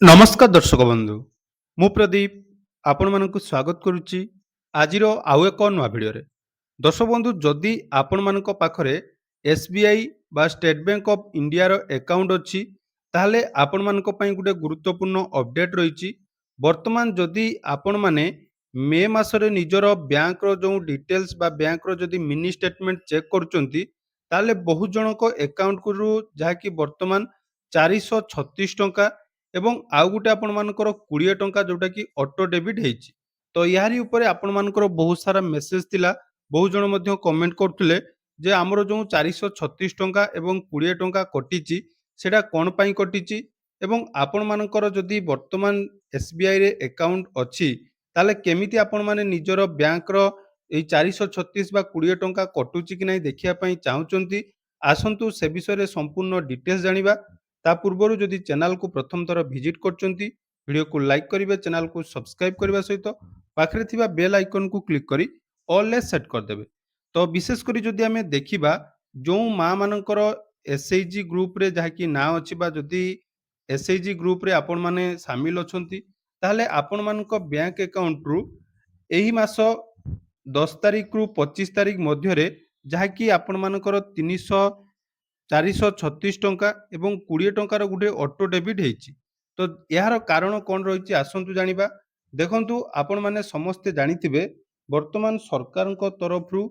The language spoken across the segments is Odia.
ନମସ୍କାର ଦର୍ଶକ ବନ୍ଧୁ, ମୁଁ ପ୍ରଦୀପ ଆପଣମାନଙ୍କୁ ସ୍ୱାଗତ କରୁଛି ଆଜିର ଆଉ ଏକ ନୂଆ ଭିଡ଼ିଓରେ। ଦର୍ଶକ ବନ୍ଧୁ, ଯଦି ଆପଣମାନଙ୍କ ପାଖରେ SBI ବା ଷ୍ଟେଟ୍ ବ୍ୟାଙ୍କ ଅଫ୍ ଇଣ୍ଡିଆର ଆକାଉଣ୍ଟ ଅଛି, ତାହେଲେ ଆପଣମାନଙ୍କ ପାଇଁ ଗୋଟେ ଗୁରୁତ୍ୱପୂର୍ଣ୍ଣ ଅପଡେଟ୍ ରହିଛି। ବର୍ତ୍ତମାନ ଯଦି ଆପଣମାନେ ମେ ମାସରେ ନିଜର ବ୍ୟାଙ୍କର ଯେଉଁ ଡିଟେଲ୍ସ ବା ବ୍ୟାଙ୍କର ଯଦି ମିନି ଷ୍ଟେଟମେଣ୍ଟ ଚେକ୍ କରୁଛନ୍ତି, ତାହେଲେ ବହୁ ଜଣଙ୍କ ଆକାଉଣ୍ଟରୁ ଯାହାକି ବର୍ତ୍ତମାନ 436 ଟଙ୍କା ଏବଂ ଆଉ ଗୋଟେ ଆପଣମାନଙ୍କର 20 ଟଙ୍କା ଯୋଉଟାକି ଅଟୋ ଡେବିଟ୍ ହେଇଛି। ତ ଏହାରି ଉପରେ ଆପଣମାନଙ୍କର ବହୁତ ସାରା ମେସେଜ ଥିଲା। ବହୁ ଜଣ ମଧ୍ୟ କମେଣ୍ଟ କରୁଥିଲେ ଯେ ଆମର ଯେଉଁ 436 ଟଙ୍କା ଏବଂ 20 ଟଙ୍କା କଟିଛି ସେଟା କ'ଣ ପାଇଁ କଟିଛି ଏବଂ ଆପଣମାନଙ୍କର ଯଦି ବର୍ତ୍ତମାନ SBIରେ ଆକାଉଣ୍ଟ ଅଛି ତାହେଲେ କେମିତି ଆପଣମାନେ ନିଜର ବ୍ୟାଙ୍କର ଏଇ 436 ବା 20 ଟଙ୍କା କଟୁଛି କି ନାହିଁ ଦେଖିବା ପାଇଁ ଚାହୁଁଛନ୍ତି। ଆସନ୍ତୁ ସେ ବିଷୟରେ ସମ୍ପୂର୍ଣ୍ଣ ଡିଟେଲ୍ସ ଜାଣିବା। ତା ପୂର୍ବରୁ ଯଦି ଚ୍ୟାନେଲକୁ ପ୍ରଥମ ଥର ଭିଜିଟ୍ କରୁଛନ୍ତି, ଭିଡ଼ିଓକୁ ଲାଇକ୍ କରିବେ, ଚ୍ୟାନେଲକୁ ସବସ୍କ୍ରାଇବ୍ କରିବା ସହିତ ପାଖରେ ଥିବା ବେଲ୍ ଆଇକନକୁ କ୍ଲିକ୍ କରି ଅଲ୍ରେ ସେଟ୍ କରିଦେବେ। ତ ବିଶେଷ କରି ଯଦି ଆମେ ଦେଖିବା ଯେଉଁ ମାଆମାନଙ୍କର SHG ଗ୍ରୁପରେ ଯାହାକି ନାଁ ଅଛି ବା ଯଦି SHG ଗ୍ରୁପରେ ଆପଣମାନେ ସାମିଲ ଅଛନ୍ତି, ତାହେଲେ ଆପଣମାନଙ୍କ ବ୍ୟାଙ୍କ ଆକାଉଣ୍ଟରୁ ଏହି ମାସ 10 ତାରିଖରୁ 25 ତାରିଖ ମଧ୍ୟରେ ଯାହାକି ଆପଣମାନଙ୍କର 436 ଟଙ୍କା ଏବଂ 20 ଟଙ୍କାର ଗୋଟେ ଅଟୋ ଡେବିଟ୍ ହେଇଛି। ତ ଏହାର କାରଣ କ'ଣ ରହିଛି ଆସନ୍ତୁ ଜାଣିବା। ଦେଖନ୍ତୁ, ଆପଣମାନେ ସମସ୍ତେ ଜାଣିଥିବେ ବର୍ତ୍ତମାନ ସରକାରଙ୍କ ତରଫରୁ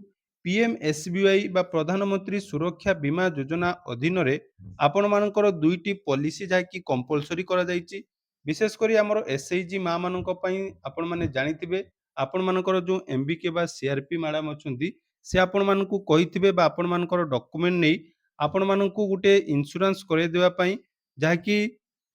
PMSBY ବା ପ୍ରଧାନମନ୍ତ୍ରୀ ସୁରକ୍ଷା ବୀମା ଯୋଜନା ଅଧୀନରେ ଆପଣମାନଙ୍କର 2ଟି ପଲିସି ଯାହାକି କମ୍ପଲସରି କରାଯାଇଛି। ବିଶେଷ କରି ଆମର SHG ମାଆମାନଙ୍କ ପାଇଁ ଆପଣମାନେ ଜାଣିଥିବେ ଆପଣମାନଙ୍କର ଯେଉଁ MBK ବା CRP ମ୍ୟାଡ଼ାମ ଅଛନ୍ତି ସେ ଆପଣମାନଙ୍କୁ କହିଥିବେ ବା ଆପଣମାନଙ୍କର ଡକୁମେଣ୍ଟ ନେଇ ଆପଣମାନଙ୍କୁ ଗୋଟେ ଇନ୍ସୁରାନ୍ସ କରେଇଦେବା ପାଇଁ ଯାହାକି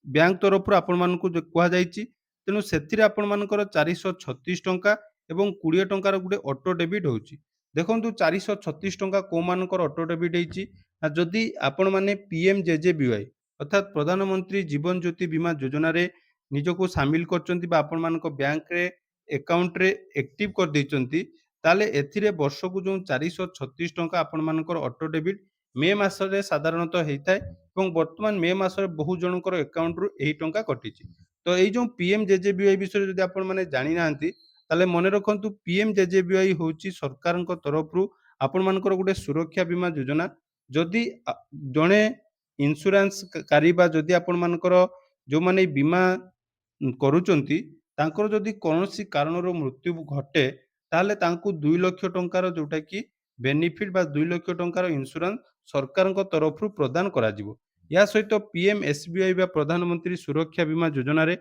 ବ୍ୟାଙ୍କ ତରଫରୁ ଆପଣମାନଙ୍କୁ କୁହାଯାଇଛି। ତେଣୁ ସେଥିରେ ଆପଣମାନଙ୍କର 436 ଟଙ୍କା ଏବଂ 20 ଟଙ୍କାର ଗୋଟେ ଅଟୋ ଡେବିଟ୍ ହେଉଛି। ଦେଖନ୍ତୁ 436 ଟଙ୍କା କୋଉମାନଙ୍କର ଅଟୋ ଡେବିଟ୍ ହେଇଛି ନା ଯଦି ଆପଣମାନେ PMJJBY ଅର୍ଥାତ୍ ପ୍ରଧାନମନ୍ତ୍ରୀ ଜୀବନ ଜ୍ୟୋତି ବୀମା ଯୋଜନାରେ ନିଜକୁ ସାମିଲ କରିଛନ୍ତି ବା ଆପଣମାନଙ୍କ ବ୍ୟାଙ୍କରେ ଆକାଉଣ୍ଟରେ ଆକ୍ଟିଭ୍ କରିଦେଇଛନ୍ତି, ତାହେଲେ ଏଥିରେ ବର୍ଷକୁ ଯେଉଁ 436 ଟଙ୍କା ଆପଣମାନଙ୍କର ଅଟୋ ଡେବିଟ୍ ମେ ମାସରେ ସାଧାରଣତଃ ହେଇଥାଏ ଏବଂ ବର୍ତ୍ତମାନ ମେ ମାସରେ ବହୁ ଜଣଙ୍କର ଆକାଉଣ୍ଟରୁ ଏହି ଟଙ୍କା କଟିଛି। ତ ଏଇ ଯେଉଁ PMJJBY ବିଷୟରେ ଯଦି ଆପଣମାନେ ଜାଣିନାହାନ୍ତି ତାହେଲେ ମନେ ରଖନ୍ତୁ PMJJBY ହେଉଛି ସରକାରଙ୍କ ତରଫରୁ ଆପଣମାନଙ୍କର ଗୋଟେ ସୁରକ୍ଷା ବୀମା ଯୋଜନା। ଯଦି ଜଣେ ଇନ୍ସୁରାନ୍ସକାରୀ ବା ଯଦି ଆପଣମାନଙ୍କର ଯେଉଁମାନେ ବୀମା କରୁଛନ୍ତି ତାଙ୍କର ଯଦି କୌଣସି କାରଣରୁ ମୃତ୍ୟୁ ଘଟେ ତାହେଲେ ତାଙ୍କୁ 2 ଲକ୍ଷ ଟଙ୍କାର ଯୋଉଟାକି ବେନିଫିଟ୍ ବା 2 ଲକ୍ଷ ଟଙ୍କାର ଇନ୍ସୁରାନ୍ସ ସରକାରଙ୍କ ତରଫରୁ ପ୍ରଦାନ କରାଯିବ। ଏହା ସହିତ PMSBY ବା ପ୍ରଧାନମନ୍ତ୍ରୀ ସୁରକ୍ଷା ବୀମା ଯୋଜନାରେ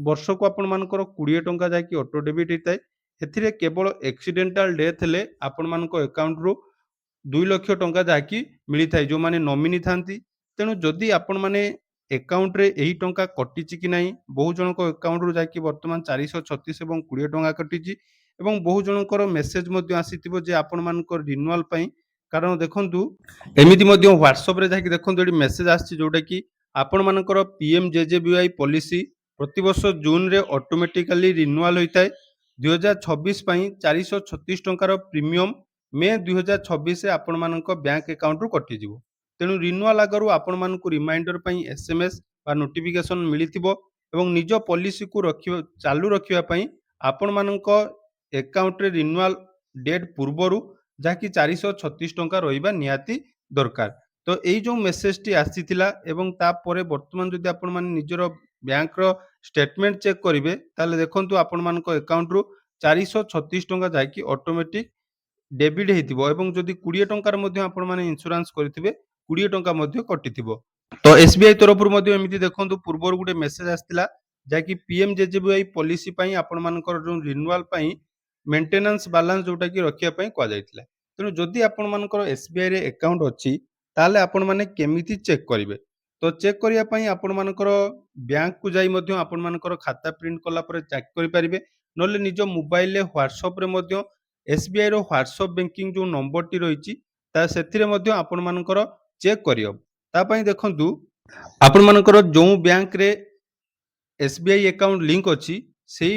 ବର୍ଷକୁ ଆପଣମାନଙ୍କର 20 ଟଙ୍କା ଯାହାକି ଅଟୋ ଡେବିଟ୍ ହେଇଥାଏ। ଏଥିରେ କେବଳ ଆକ୍ସିଡେଣ୍ଟାଲ ଡେଥ୍ ହେଲେ ଆପଣମାନଙ୍କ ଆକାଉଣ୍ଟରୁ 2 ଲକ୍ଷ ଟଙ୍କା ଯାହାକି ମିଳିଥାଏ ଯେଉଁମାନେ ନମିନି ଥାନ୍ତି। ତେଣୁ ଯଦି ଆପଣମାନେ ଆକାଉଣ୍ଟରେ ଏହି ଟଙ୍କା କଟିଛି କି ନାହିଁ, ବହୁ ଜଣଙ୍କ ଆକାଉଣ୍ଟରୁ ଯାହାକି ବର୍ତ୍ତମାନ 436 ଏବଂ 20 ଟଙ୍କା କଟିଛି ଏବଂ ବହୁ ଜଣଙ୍କର ମେସେଜ ମଧ୍ୟ ଆସିଥିବ ଯେ ଆପଣମାନଙ୍କ ରିନ୍ୟୁଆଲ ପାଇଁ। କାରଣ ଦେଖନ୍ତୁ ଏମିତି ମଧ୍ୟ ହ୍ୱାଟ୍ସଆପ୍ରେ ଯାହାକି ଦେଖନ୍ତୁ ଏଠି ମେସେଜ ଆସିଛି ଯୋଉଟାକି ଆପଣମାନଙ୍କର PMJJBY ପଲିସି ପ୍ରତିବର୍ଷ ଜୁନରେ ଅଟୋମେଟିକାଲି ରିନ୍ୟୁଆଲ ହୋଇଥାଏ। 2026 ପାଇଁ 436 ଟଙ୍କାର ପ୍ରିମିୟମ ମେ 2026ରେ ଆପଣମାନଙ୍କ ବ୍ୟାଙ୍କ ଆକାଉଣ୍ଟରୁ କଟିଯିବ। ତେଣୁ ରିନ୍ୟୁଆଲ ଆଗରୁ ଆପଣମାନଙ୍କୁ ରିମାଇଣ୍ଡର ପାଇଁ SMS ବା ନୋଟିଫିକେସନ ମିଳିଥିବ ଏବଂ ନିଜ ପଲିସିକୁ ଚାଲୁ ରଖିବା ପାଇଁ ଆପଣମାନଙ୍କ ଆକାଉଣ୍ଟରେ ରିନ୍ୟୁଆଲ ଡେଟ୍ ପୂର୍ବରୁ ଯାହାକି 436 ଟଙ୍କା ରହିବା ନିହାତି ଦରକାର। ତ ଏଇ ଯେଉଁ ମେସେଜଟି ଆସିଥିଲା ଏବଂ ତାପରେ ବର୍ତ୍ତମାନ ଯଦି ଆପଣମାନେ ନିଜର ବ୍ୟାଙ୍କର ଷ୍ଟେଟମେଣ୍ଟ ଚେକ୍ କରିବେ ତାହେଲେ ଦେଖନ୍ତୁ ଆପଣମାନଙ୍କ ଆକାଉଣ୍ଟରୁ 436 ଟଙ୍କା ଯାହାକି ଅଟୋମେଟିକ ଡେବିଟ୍ ହେଇଥିବ ଏବଂ ଯଦି 20 ଟଙ୍କାର ମଧ୍ୟ ଆପଣମାନେ ଇନ୍ସୁରାନ୍ସ କରିଥିବେ 20 ଟଙ୍କା ମଧ୍ୟ କଟିଥିବ। ତ SBI ତରଫରୁ ମଧ୍ୟ ଏମିତି ଦେଖନ୍ତୁ ପୂର୍ବରୁ ଗୋଟେ ମେସେଜ ଆସିଥିଲା ଯାହାକି PMJJBY ପଲିସି ପାଇଁ ଆପଣମାନଙ୍କର ଯେଉଁ ରିନ୍ୟୁଆଲ ପାଇଁ ମେଣ୍ଟେନାନ୍ସ ବାଲାନ୍ସ ଯୋଉଟାକି ରଖିବା ପାଇଁ କୁହାଯାଇଥିଲା। ତେଣୁ ଯଦି ଆପଣମାନଙ୍କର SBIରେ ଆକାଉଣ୍ଟ ଅଛି ତାହେଲେ ଆପଣମାନେ କେମିତି ଚେକ୍ କରିବେ? ତ ଚେକ୍ କରିବା ପାଇଁ ଆପଣମାନଙ୍କର ବ୍ୟାଙ୍କକୁ ଯାଇ ମଧ୍ୟ ଆପଣମାନଙ୍କର ଖାତା ପ୍ରିଣ୍ଟ କଲା ପରେ ଚେକ୍ କରିପାରିବେ। ନହେଲେ ନିଜ ମୋବାଇଲରେ ହ୍ୱାଟ୍ସଆପ୍ରେ ମଧ୍ୟ SBIର ହ୍ୱାଟ୍ସଆପ୍ ବ୍ୟାଙ୍କିଂ ଯେଉଁ ନମ୍ବରଟି ରହିଛି ସେଥିରେ ମଧ୍ୟ ଆପଣମାନଙ୍କର ଚେକ୍ କରିହେବ। ତା ପାଇଁ ଦେଖନ୍ତୁ ଆପଣମାନଙ୍କର ଯେଉଁ ବ୍ୟାଙ୍କରେ SBI ଆକାଉଣ୍ଟ ଲିଙ୍କ ଅଛି ସେଇ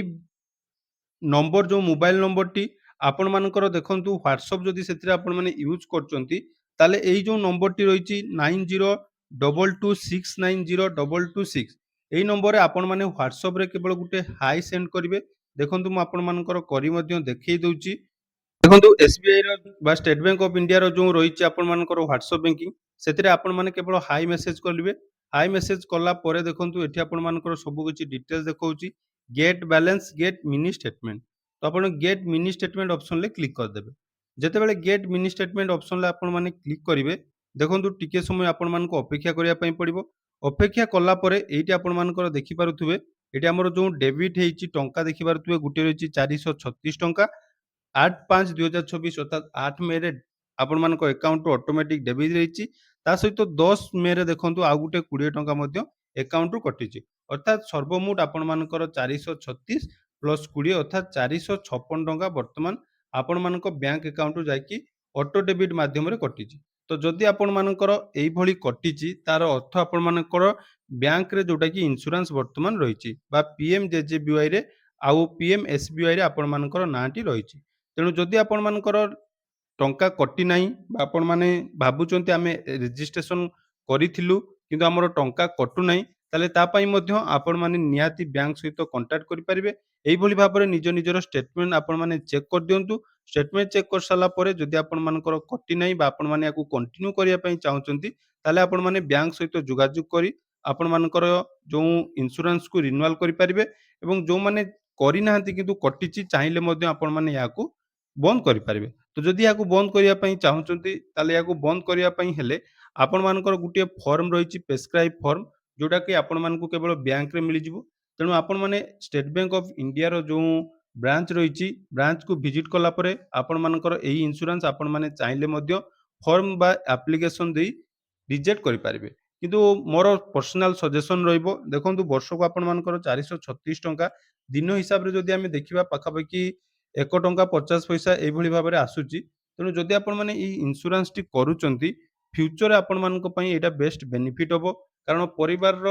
ନମ୍ବର ଯେଉଁ ମୋବାଇଲ ନମ୍ବରଟି ଆପଣମାନଙ୍କର ଦେଖନ୍ତୁ ହ୍ୱାଟ୍ସଆପ୍ ଯଦି ସେଥିରେ ଆପଣମାନେ ୟୁଜ୍ କରୁଛନ୍ତି ତାହେଲେ ଏଇ ଯେଉଁ ନମ୍ବରଟି ରହିଛି 9022690226 ଏଇ ନମ୍ବରରେ ଆପଣମାନେ ହ୍ୱାଟ୍ସଆପ୍‌ରେ କେବଳ ଗୋଟେ ହାଏ ସେଣ୍ଡ କରିବେ। ଦେଖନ୍ତୁ ମୁଁ ଆପଣମାନଙ୍କର କରି ମଧ୍ୟ ଦେଖେଇ ଦଉଛି। ଦେଖନ୍ତୁ ଏସ୍‌ବିଆଇର ବା ଷ୍ଟେଟ୍ ବ୍ୟାଙ୍କ ଅଫ୍ ଇଣ୍ଡିଆର ଯୋଉ ରହିଛି ଆପଣମାନଙ୍କର ହ୍ୱାଟ୍ସଆପ୍ ବ୍ୟାଙ୍କିଙ୍ଗ, ସେଥିରେ ଆପଣମାନେ କେବଳ ହାଏ ମେସେଜ କରିବେ। ହାଏ ମେସେଜ କଲା ପରେ ଦେଖନ୍ତୁ ଏଠି ଆପଣମାନଙ୍କର ସବୁ କିଛି ଡିଟେଲ୍ସ ଦେଖଉଛି। Get balance, get mini statement. ତ ଆପଣ ଗେଟ୍ ମିନି ଷ୍ଟେଟମେଣ୍ଟ ଅପସନରେ କ୍ଲିକ୍ କରିଦେବେ। ଯେତେବେଳେ ଗେଟ୍ ମିନି ଷ୍ଟେଟମେଣ୍ଟ ଅପସନରେ ଆପଣମାନେ କ୍ଲିକ୍ କରିବେ, ଦେଖନ୍ତୁ ଟିକେ ସମୟ ଆପଣମାନଙ୍କୁ ଅପେକ୍ଷା କରିବା ପାଇଁ ପଡ଼ିବ। ଅପେକ୍ଷା କଲା ପରେ ଏଇଠି ଆପଣମାନଙ୍କର ଦେଖିପାରୁଥିବେ, ଏଠି ଆମର ଯୋଉ ଡେବିଟ୍ ହେଇଛି ଟଙ୍କା ଦେଖିପାରୁଥିବେ, ଗୋଟିଏ ରହିଛି 436 ଟଙ୍କା। 8/5/2024 ଅର୍ଥାତ୍ 8 ମେରେ ଆପଣମାନଙ୍କ ଆକାଉଣ୍ଟରୁ ଅଟୋମେଟିକ୍ ଡେବିଟ୍ ହେଇଛି। ତା ସହିତ 10 ମେରେ ଦେଖନ୍ତୁ ଆଉ ଗୋଟେ 20 ଟଙ୍କା ମଧ୍ୟ ଆକାଉଣ୍ଟରୁ କଟିଛି। ଅର୍ଥାତ୍ ସର୍ବମୋଟ ଆପଣମାନଙ୍କର 436 ପ୍ଲସ୍ 20 ଅର୍ଥାତ୍ 456 ଟଙ୍କା ବର୍ତ୍ତମାନ ଆପଣମାନଙ୍କ ବ୍ୟାଙ୍କ ଆକାଉଣ୍ଟରୁ ଯାଇକି ଅଟୋ ଡେବିଟ୍ ମାଧ୍ୟମରେ କଟିଛି। ତ ଯଦି ଆପଣମାନଙ୍କର ଏଇଭଳି କଟିଛି, ତାର ଅର୍ଥ ଆପଣମାନଙ୍କର ବ୍ୟାଙ୍କରେ ଯୋଉଟାକି ଇନ୍ସୁରାନ୍ସ ବର୍ତ୍ତମାନ ରହିଛି ବା ପିଏମ୍‌ଜେଜେବିୱାଇରେ ଆଉ ପିଏମ୍‌ଏସ୍‌ବିୱାଇରେ ଆପଣମାନଙ୍କର ନାଁଟି ରହିଛି। ତେଣୁ ଯଦି ଆପଣମାନଙ୍କର ଟଙ୍କା କଟି ନାହିଁ ବା ଆପଣମାନେ ଭାବୁଛନ୍ତି ଆମେ ରେଜିଷ୍ଟ୍ରେସନ କରିଥିଲୁ କିନ୍ତୁ ଆମର ଟଙ୍କା କଟୁନାହିଁ, ତାହେଲେ ତା ପାଇଁ ମଧ୍ୟ ଆପଣମାନେ ନିହାତି ବ୍ୟାଙ୍କ ସହିତ କଣ୍ଟାକ୍ଟ କରିପାରିବେ। ଏଇଭଳି ଭାବରେ ନିଜ ନିଜର ଷ୍ଟେଟମେଣ୍ଟ ଆପଣମାନେ ଚେକ୍ କରିଦିଅନ୍ତୁ। ଷ୍ଟେଟମେଣ୍ଟ ଚେକ୍ କରିସାରିଲା ପରେ ଯଦି ଆପଣମାନଙ୍କର କଟି ନାହିଁ ବା ଆପଣମାନେ ୟାକୁ କଣ୍ଟିନ୍ୟୁ କରିବା ପାଇଁ ଚାହୁଁଛନ୍ତି, ତାହେଲେ ଆପଣମାନେ ବ୍ୟାଙ୍କ ସହିତ ଯୋଗାଯୋଗ କରି ଆପଣମାନଙ୍କର ଯୋଉ ଇନ୍ସୁରାନ୍ସକୁ ରିନ୍ୟୁଆଲ କରିପାରିବେ ଏବଂ ଯୋଉମାନେ କରିନାହାନ୍ତି କିନ୍ତୁ କଟିଛି, ଚାହିଁଲେ ମଧ୍ୟ ଆପଣମାନେ ଏହାକୁ ବନ୍ଦ କରିପାରିବେ। ତ ଯଦି ଏହାକୁ ବନ୍ଦ କରିବା ପାଇଁ ଚାହୁଁଛନ୍ତି, ତାହେଲେ ଏହାକୁ ବନ୍ଦ କରିବା ପାଇଁ ହେଲେ ଆପଣମାନଙ୍କର ଗୋଟିଏ ଫର୍ମ ରହିଛି ପ୍ରେସକ୍ରାଇବ୍ ଫର୍ମ, ଯୋଉଟାକି ଆପଣମାନଙ୍କୁ କେବଳ ବ୍ୟାଙ୍କରେ ମିଳିଯିବ। ତେଣୁ ଆପଣମାନେ ଷ୍ଟେଟ୍ ବ୍ୟାଙ୍କ ଅଫ୍ ଇଣ୍ଡିଆର ଯୋଉ ବ୍ରାଞ୍ଚ ରହିଛି, ବ୍ରାଞ୍ଚକୁ ଭିଜିଟ୍ କଲା ପରେ ଆପଣମାନଙ୍କର ଏହି ଇନ୍ସୁରାନ୍ସ ଆପଣମାନେ ଚାହିଁଲେ ମଧ୍ୟ ଫର୍ମ ବା ଆପ୍ଲିକେସନ ଦେଇ ରିଜେକ୍ଟ କରିପାରିବେ। କିନ୍ତୁ ମୋର ପର୍ସନାଲ ସଜେସନ ରହିବ, ଦେଖନ୍ତୁ ବର୍ଷକୁ ଆପଣମାନଙ୍କର 436 ଟଙ୍କା, ଦିନ ହିସାବରେ ଯଦି ଆମେ ଦେଖିବା ପାଖାପାଖି £1.50 ଏଇଭଳି ଭାବରେ ଆସୁଛି। ତେଣୁ ଯଦି ଆପଣମାନେ ଏଇ ଇନ୍ସୁରାନ୍ସଟି କରୁଛନ୍ତି, ଫ୍ୟୁଚରରେ ଆପଣମାନଙ୍କ ପାଇଁ ଏଇଟା ବେଷ୍ଟ ବେନିଫିଟ୍ ହବ। କାରଣ ପରିବାରର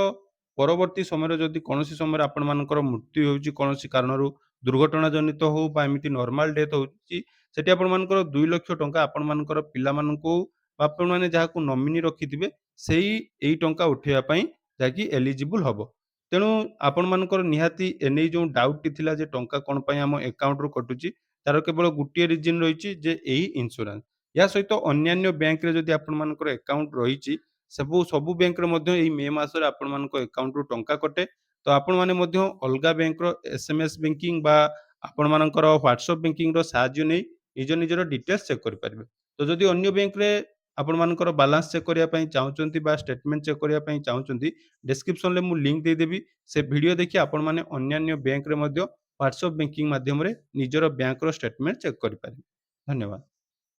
ପରବର୍ତ୍ତୀ ସମୟରେ ଯଦି କୌଣସି ସମୟରେ ଆପଣମାନଙ୍କର ମୃତ୍ୟୁ ହେଉଛି କୌଣସି କାରଣରୁ, ଦୁର୍ଘଟଣା ଜନିତ ହଉ ବା ଏମିତି ନର୍ମାଲ ଡେଥ୍ ହଉଛି, ସେଠି ଆପଣମାନଙ୍କର 2 ଲକ୍ଷ ଟଙ୍କା ଆପଣମାନଙ୍କର ପିଲାମାନଙ୍କୁ ବା ଆପଣମାନେ ଯାହାକୁ ନମିନି ରଖିଥିବେ, ସେଇ ଏଇ ଟଙ୍କା ଉଠେଇବା ପାଇଁ ଯାହାକି ଏଲିଜିବୁଲ ହବ। ତେଣୁ ଆପଣମାନଙ୍କର ନିହାତି ଏନେଇ ଯୋଉ ଡାଉଟଟି ଥିଲା ଯେ ଟଙ୍କା କଣ ପାଇଁ ଆମ ଆକାଉଣ୍ଟରୁ କଟୁଛି, ତାର କେବଳ ଗୋଟିଏ ରିଜିନ୍ ରହିଛି ଯେ ଏହି ଇନ୍ସୁରାନ୍ସ। ଏହା ସହିତ ଅନ୍ୟାନ୍ୟ ବ୍ୟାଙ୍କରେ ଯଦି ଆପଣମାନଙ୍କର ଆକାଉଣ୍ଟ ରହିଛି, ସବୁ ବ୍ୟାଙ୍କରେ ମଧ୍ୟ ଏଇ ମେ ମାସରେ ଆପଣମାନଙ୍କ ଆକାଉଣ୍ଟରୁ ଟଙ୍କା କଟେ। ତ ଆପଣମାନେ ମଧ୍ୟ ଅଲଗା ବ୍ୟାଙ୍କର ଏସ୍‌ଏମ୍‌ଏସ୍ ବ୍ୟାଙ୍କିଙ୍ଗ ବା ଆପଣମାନଙ୍କର ହ୍ୱାଟ୍ସଆପ୍ ବ୍ୟାଙ୍କିଙ୍ଗର ସାହାଯ୍ୟ ନେଇ ନିଜ ନିଜର ଡିଟେଲ୍ସ ଚେକ୍ କରିପାରିବେ। ତ ଯଦି ଅନ୍ୟ ବ୍ୟାଙ୍କରେ ଆପଣମାନଙ୍କର ବାଲାନ୍ସ ଚେକ୍ କରିବା ପାଇଁ ଚାହୁଁଛନ୍ତି ବା ଷ୍ଟେଟମେଣ୍ଟ ଚେକ୍ କରିବା ପାଇଁ ଚାହୁଁଛନ୍ତି, ଡେସ୍କ୍ରିପସନରେ ମୁଁ ଲିଙ୍କ ଦେଇଦେବି। ସେ ଭିଡିଓ ଦେଖି ଆପଣମାନେ ଅନ୍ୟାନ୍ୟ ବ୍ୟାଙ୍କରେ ମଧ୍ୟ ହ୍ୱାଟ୍ସଆପ୍ ବ୍ୟାଙ୍କିଙ୍ଗ ମାଧ୍ୟମରେ ନିଜର ବ୍ୟାଙ୍କର ଷ୍ଟେଟମେଣ୍ଟ ଚେକ୍ କରିପାରିବେ। ଧନ୍ୟବାଦ।